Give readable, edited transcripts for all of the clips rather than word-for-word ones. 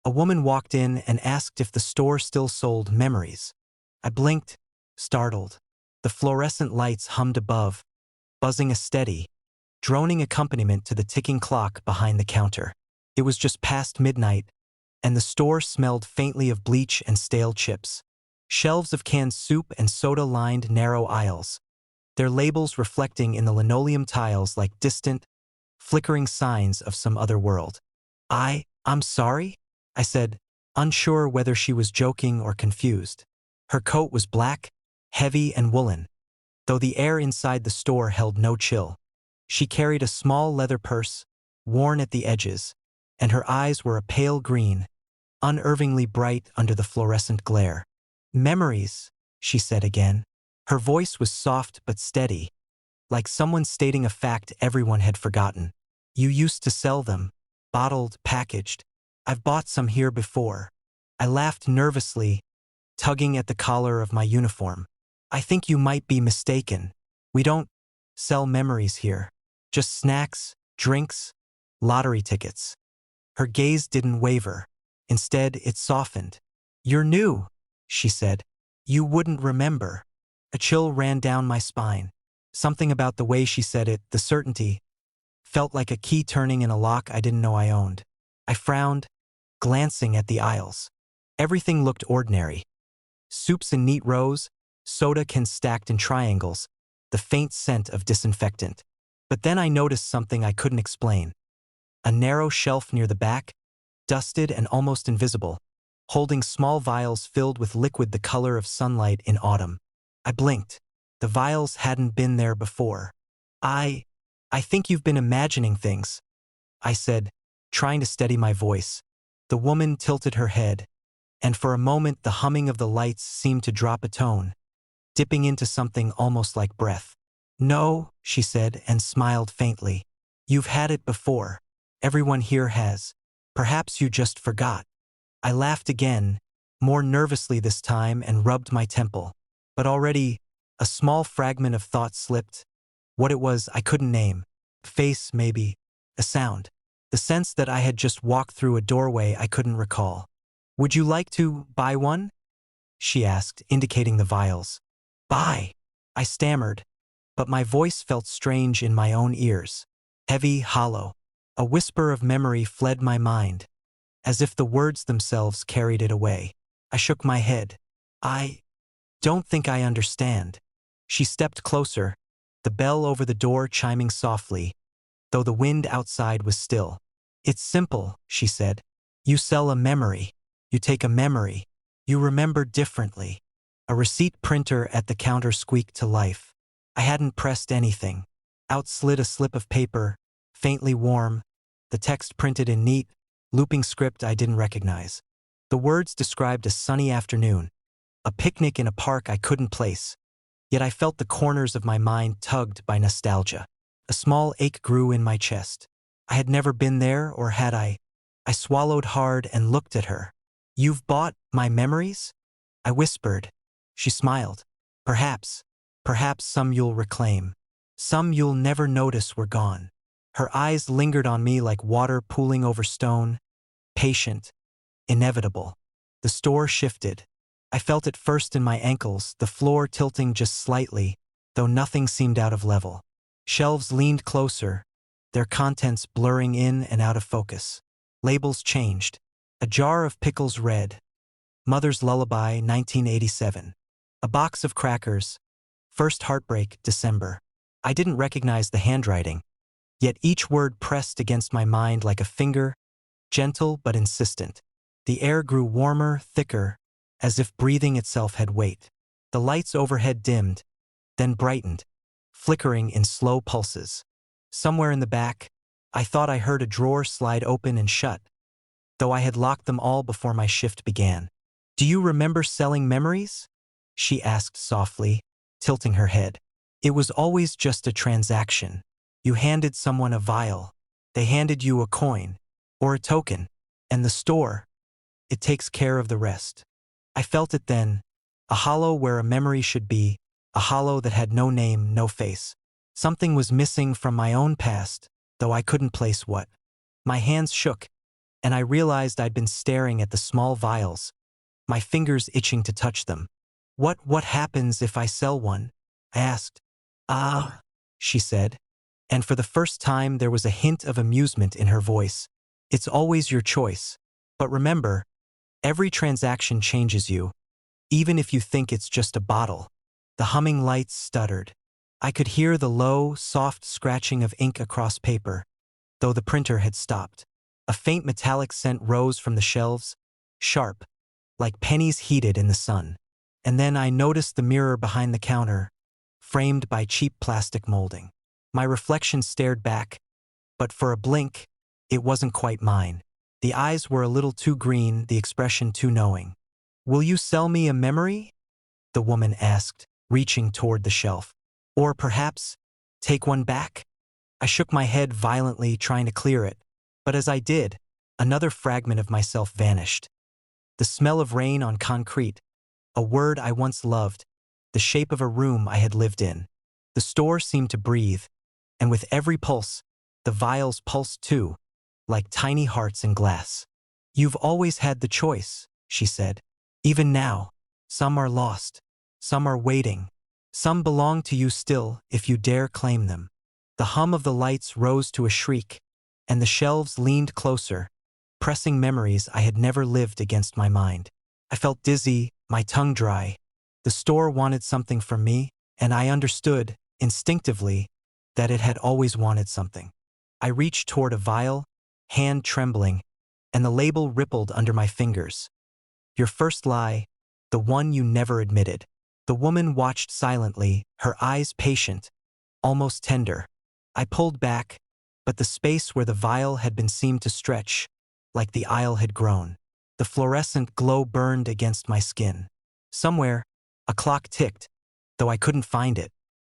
A woman walked in and asked if the store still sold memories. I blinked, startled. The fluorescent lights hummed above, buzzing a steady, droning accompaniment to the ticking clock behind the counter. It was just past midnight, and the store smelled faintly of bleach and stale chips. Shelves of canned soup and soda lined narrow aisles, their labels reflecting in the linoleum tiles like distant, flickering signs of some other world. I'm sorry?" I said, unsure whether she was joking or confused. Her coat was black, heavy and woolen, though the air inside the store held no chill. She carried a small leather purse, worn at the edges, and her eyes were a pale green, unnervingly bright under the fluorescent glare. "Memories," she said again. Her voice was soft but steady, like someone stating a fact everyone had forgotten. "You used to sell them, bottled, packaged. I've bought some here before." I laughed nervously, tugging at the collar of my uniform. "I think you might be mistaken. We don't sell memories here. Just snacks, drinks, lottery tickets." Her gaze didn't waver. Instead, it softened. "You're new," she said. "You wouldn't remember." A chill ran down my spine. Something about the way she said it, the certainty, felt like a key turning in a lock I didn't know I owned. I frowned, glancing at the aisles. Everything looked ordinary. Soups in neat rows, soda cans stacked in triangles, the faint scent of disinfectant. But then I noticed something I couldn't explain. A narrow shelf near the back, dusted and almost invisible, holding small vials filled with liquid the color of sunlight in autumn. I blinked. The vials hadn't been there before. I think you've been imagining things," I said, trying to steady my voice. The woman tilted her head, and for a moment the humming of the lights seemed to drop a tone, dipping into something almost like breath. "No," she said and smiled faintly. "You've had it before. Everyone here has. Perhaps you just forgot." I laughed again, more nervously this time, and rubbed my temple. But already, a small fragment of thought slipped. What it was, I couldn't name. A face, maybe. A sound. The sense that I had just walked through a doorway I couldn't recall. "Would you like to buy one?" she asked, indicating the vials. "Buy?" I stammered, but my voice felt strange in my own ears. Heavy, hollow. A whisper of memory fled my mind, as if the words themselves carried it away. I shook my head. "I don't think I understand." She stepped closer, the bell over the door chiming softly, though the wind outside was still. "It's simple," she said. "You sell a memory. You take a memory. You remember differently." A receipt printer at the counter squeaked to life. I hadn't pressed anything. Out slid a slip of paper, faintly warm, the text printed in neat, looping script I didn't recognize. The words described a sunny afternoon, a picnic in a park I couldn't place. Yet I felt the corners of my mind tugged by nostalgia. A small ache grew in my chest. I had never been there, or had I? I swallowed hard and looked at her. "You've bought my memories?" I whispered. She smiled. Perhaps some you'll reclaim. Some you'll never notice were gone." Her eyes lingered on me like water pooling over stone, patient, inevitable. The store shifted. I felt it first in my ankles, the floor tilting just slightly, though nothing seemed out of level. Shelves leaned closer, their contents blurring in and out of focus. Labels changed. A jar of pickles read, "Mother's Lullaby, 1987. A box of crackers, First Heartbreak, December." I didn't recognize the handwriting, yet each word pressed against my mind like a finger, gentle but insistent. The air grew warmer, thicker, as if breathing itself had weight. The lights overhead dimmed, then brightened, flickering in slow pulses. Somewhere in the back, I thought I heard a drawer slide open and shut, though I had locked them all before my shift began. "Do you remember selling memories?" she asked softly, tilting her head. "It was always just a transaction. You handed someone a vial. They handed you a coin, or a token, and the store, it takes care of the rest." I felt it then, a hollow where a memory should be, a hollow that had no name, no face. Something was missing from my own past, though I couldn't place what. My hands shook, and I realized I'd been staring at the small vials, my fingers itching to touch them. What happens if I sell one? I asked. Ah, she said, and for the first time there was a hint of amusement in her voice. It's always your choice. But remember, every transaction changes you, even if you think it's just a bottle. The humming lights stuttered. I could hear the low, soft scratching of ink across paper, though the printer had stopped. A faint metallic scent rose from the shelves, sharp, like pennies heated in the sun. And then I noticed the mirror behind the counter, framed by cheap plastic molding. My reflection stared back, but for a blink, it wasn't quite mine. The eyes were a little too green, the expression too knowing. "Will you sell me a memory?" the woman asked, reaching toward the shelf. "Or perhaps, take one back?" I shook my head violently, trying to clear it, but as I did, another fragment of myself vanished. The smell of rain on concrete, a word I once loved, the shape of a room I had lived in. The store seemed to breathe, and with every pulse, the vials pulsed too, like tiny hearts in glass. "You've always had the choice," she said. "Even now, some are lost, some are waiting, some belong to you still if you dare claim them." The hum of the lights rose to a shriek, and the shelves leaned closer, pressing memories I had never lived against my mind. I felt dizzy, my tongue dry. The store wanted something from me, and I understood, instinctively, that it had always wanted something. I reached toward a vial, hand trembling, and the label rippled under my fingers. "Your first lie, the one you never admitted." The woman watched silently, her eyes patient, almost tender. I pulled back, but the space where the vial had been seemed to stretch, like the aisle had grown. The fluorescent glow burned against my skin. Somewhere, a clock ticked, though I couldn't find it.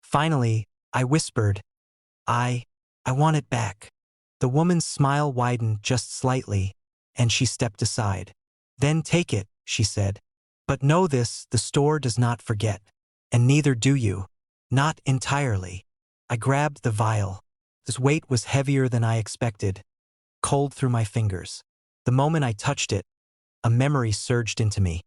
Finally, I whispered, I want it back." The woman's smile widened just slightly, and she stepped aside. "Then take it," she said. "But know this, the store does not forget. And neither do you. Not entirely." I grabbed the vial. This weight was heavier than I expected, cold through my fingers. The moment I touched it, a memory surged into me.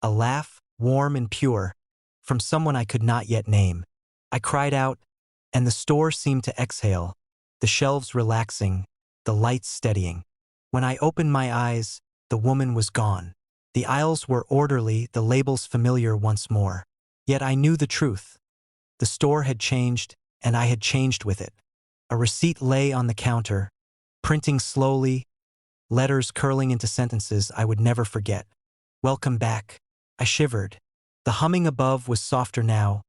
A laugh, warm and pure, from someone I could not yet name. I cried out, and the store seemed to exhale, the shelves relaxing, the lights steadying. When I opened my eyes, the woman was gone. The aisles were orderly, the labels familiar once more. Yet I knew the truth. The store had changed, and I had changed with it. A receipt lay on the counter, printing slowly, letters curling into sentences I would never forget. "Welcome back." I shivered. The humming above was softer now,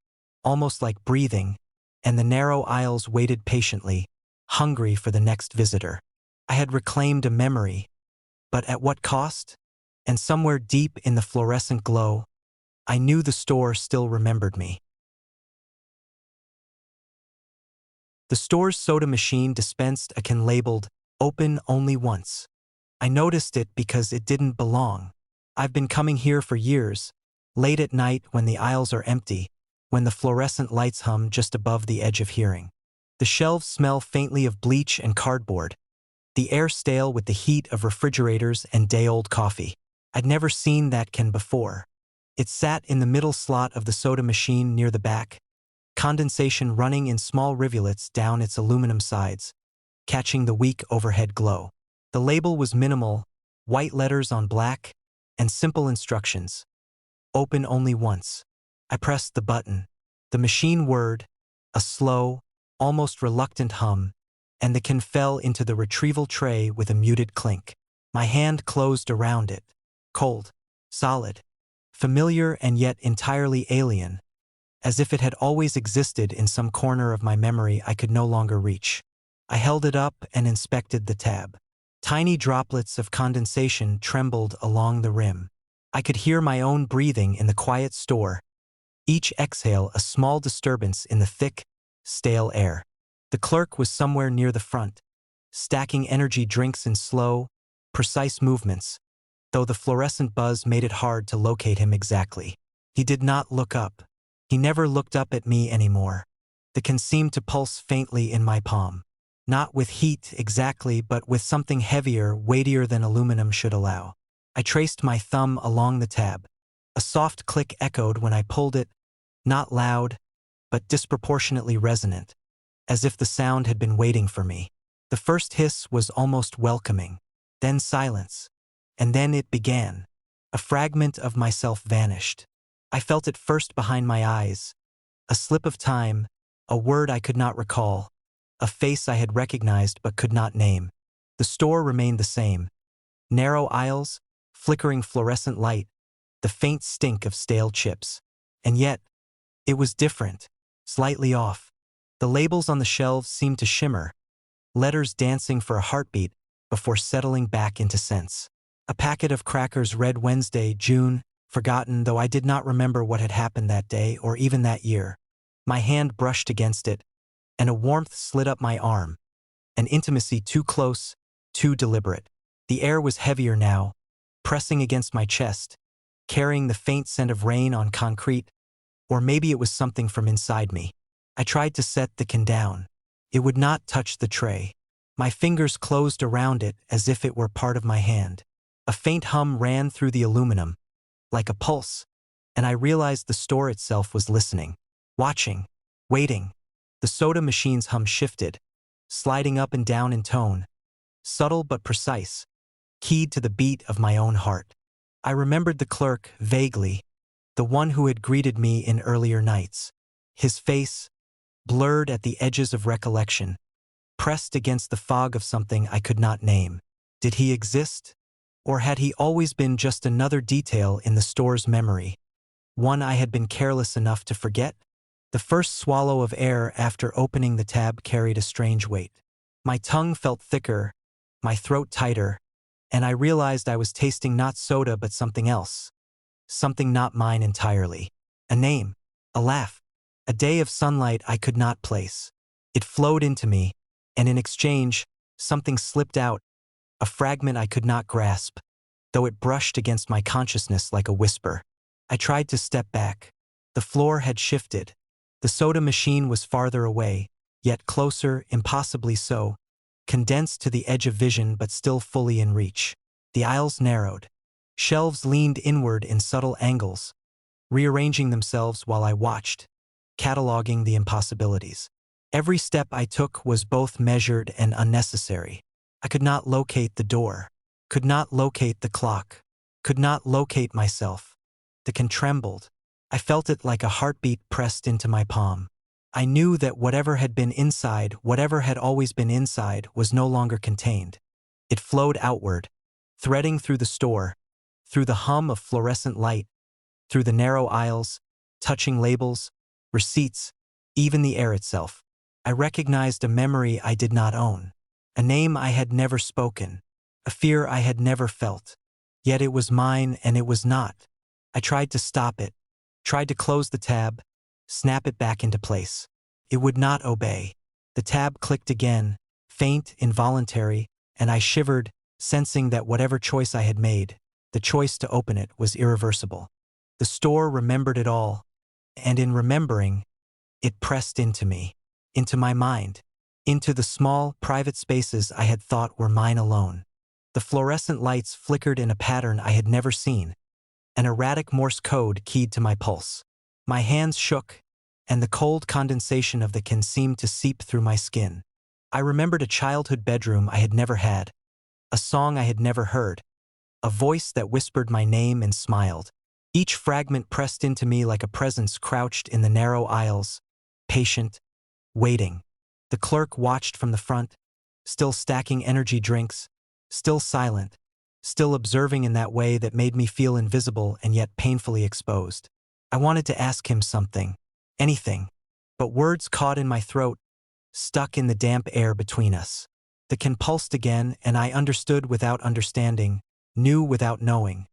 almost like breathing, and the narrow aisles waited patiently, hungry for the next visitor. I had reclaimed a memory, but at what cost? And somewhere deep in the fluorescent glow, I knew the store still remembered me. The store's soda machine dispensed a can labeled, "Open only once." I noticed it because it didn't belong. I've been coming here for years, late at night when the aisles are empty, when the fluorescent lights hum just above the edge of hearing. The shelves smell faintly of bleach and cardboard, the air stale with the heat of refrigerators and day-old coffee. I'd never seen that can before. It sat in the middle slot of the soda machine near the back, condensation running in small rivulets down its aluminum sides, catching the weak overhead glow. The label was minimal, white letters on black, and simple instructions. "Open only once." I pressed the button. The machine whirred, a slow, almost reluctant hum, and the can fell into the retrieval tray with a muted clink. My hand closed around it. Cold, solid, familiar and yet entirely alien, as if it had always existed in some corner of my memory I could no longer reach. I held it up and inspected the tab. Tiny droplets of condensation trembled along the rim. I could hear my own breathing in the quiet store, each exhale a small disturbance in the thick, stale air. The clerk was somewhere near the front, stacking energy drinks in slow, precise movements, though the fluorescent buzz made it hard to locate him exactly. He did not look up. He never looked up at me anymore. The can seemed to pulse faintly in my palm. Not with heat exactly, but with something heavier, weightier than aluminum should allow. I traced my thumb along the tab. A soft click echoed when I pulled it, not loud, but disproportionately resonant, as if the sound had been waiting for me. The first hiss was almost welcoming, then silence, and then it began. A fragment of myself vanished. I felt it first behind my eyes, a slip of time, a word I could not recall, a face I had recognized but could not name. The store remained the same. Narrow aisles, flickering fluorescent light, the faint stink of stale chips. And yet, it was different, slightly off. The labels on the shelves seemed to shimmer, letters dancing for a heartbeat before settling back into sense. A packet of crackers read Wednesday, June, forgotten, though I did not remember what had happened that day or even that year. My hand brushed against it, and a warmth slid up my arm, an intimacy too close, too deliberate. The air was heavier now, pressing against my chest, carrying the faint scent of rain on concrete, or maybe it was something from inside me. I tried to set the can down. It would not touch the tray. My fingers closed around it as if it were part of my hand. A faint hum ran through the aluminum, like a pulse, and I realized the store itself was listening, watching, waiting. The soda machine's hum shifted, sliding up and down in tone, subtle but precise, keyed to the beat of my own heart. I remembered the clerk vaguely, the one who had greeted me in earlier nights. His face, blurred at the edges of recollection, pressed against the fog of something I could not name. Did he exist? Or had he always been just another detail in the store's memory, one I had been careless enough to forget? The first swallow of air after opening the tab carried a strange weight. My tongue felt thicker, my throat tighter, and I realized I was tasting not soda but something else. Something not mine entirely. A name, a laugh, a day of sunlight I could not place. It flowed into me, and in exchange, something slipped out, a fragment I could not grasp, though it brushed against my consciousness like a whisper. I tried to step back. The floor had shifted. The soda machine was farther away, yet closer, impossibly so, condensed to the edge of vision but still fully in reach. The aisles narrowed. Shelves leaned inward in subtle angles, rearranging themselves while I watched, cataloging the impossibilities. Every step I took was both measured and unnecessary. I could not locate the door, could not locate the clock, could not locate myself. The can trembled. I felt it like a heartbeat pressed into my palm. I knew that whatever had been inside, whatever had always been inside, was no longer contained. It flowed outward, threading through the store, through the hum of fluorescent light, through the narrow aisles, touching labels, receipts, even the air itself. I recognized a memory I did not own, a name I had never spoken, a fear I had never felt. Yet it was mine and it was not. I tried to stop it, tried to close the tab, snap it back into place. It would not obey. The tab clicked again, faint, involuntary, and I shivered, sensing that whatever choice I had made, the choice to open it, was irreversible. The store remembered it all, and in remembering, it pressed into me, into my mind, into the small, private spaces I had thought were mine alone. The fluorescent lights flickered in a pattern I had never seen, an erratic Morse code keyed to my pulse. My hands shook, and the cold condensation of the can seemed to seep through my skin. I remembered a childhood bedroom I had never had, a song I had never heard, a voice that whispered my name and smiled. Each fragment pressed into me like a presence crouched in the narrow aisles, patient, waiting. The clerk watched from the front, still stacking energy drinks, still silent, still observing in that way that made me feel invisible and yet painfully exposed. I wanted to ask him something, anything, but words caught in my throat, stuck in the damp air between us. The can pulsed again, and I understood without understanding, knew without knowing.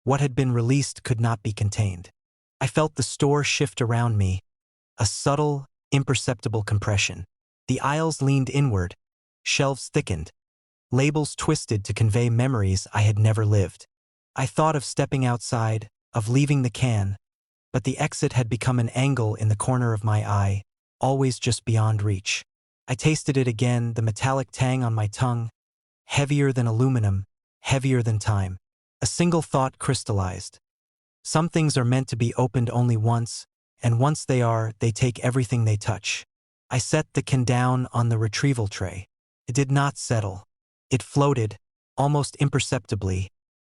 What had been released could not be contained. I felt the store shift around me, a subtle, imperceptible compression. The aisles leaned inward, shelves thickened, labels twisted to convey memories I had never lived. I thought of stepping outside, of leaving the can, but the exit had become an angle in the corner of my eye, always just beyond reach. I tasted it again, the metallic tang on my tongue, heavier than aluminum, heavier than time. A single thought crystallized. Some things are meant to be opened only once, and once they are, they take everything they touch. I set the can down on the retrieval tray. It did not settle. It floated, almost imperceptibly,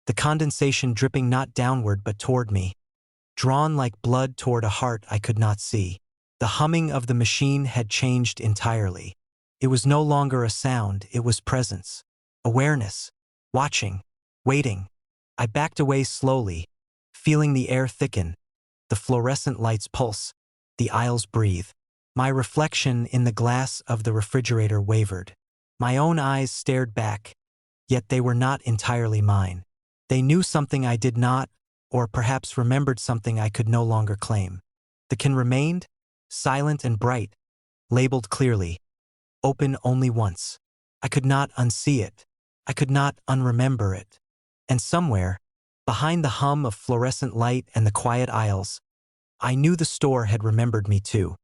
the condensation dripping not downward but toward me, drawn like blood toward a heart I could not see. The humming of the machine had changed entirely. It was no longer a sound, it was presence. Awareness. Watching. Waiting. I backed away slowly, feeling the air thicken, the fluorescent lights pulse, the aisles breathe. My reflection in the glass of the refrigerator wavered. My own eyes stared back, yet they were not entirely mine. They knew something I did not, or perhaps remembered something I could no longer claim. The can remained, silent and bright, labeled clearly, open only once. I could not unsee it. I could not unremember it. And somewhere, behind the hum of fluorescent light and the quiet aisles, I knew the store had remembered me too.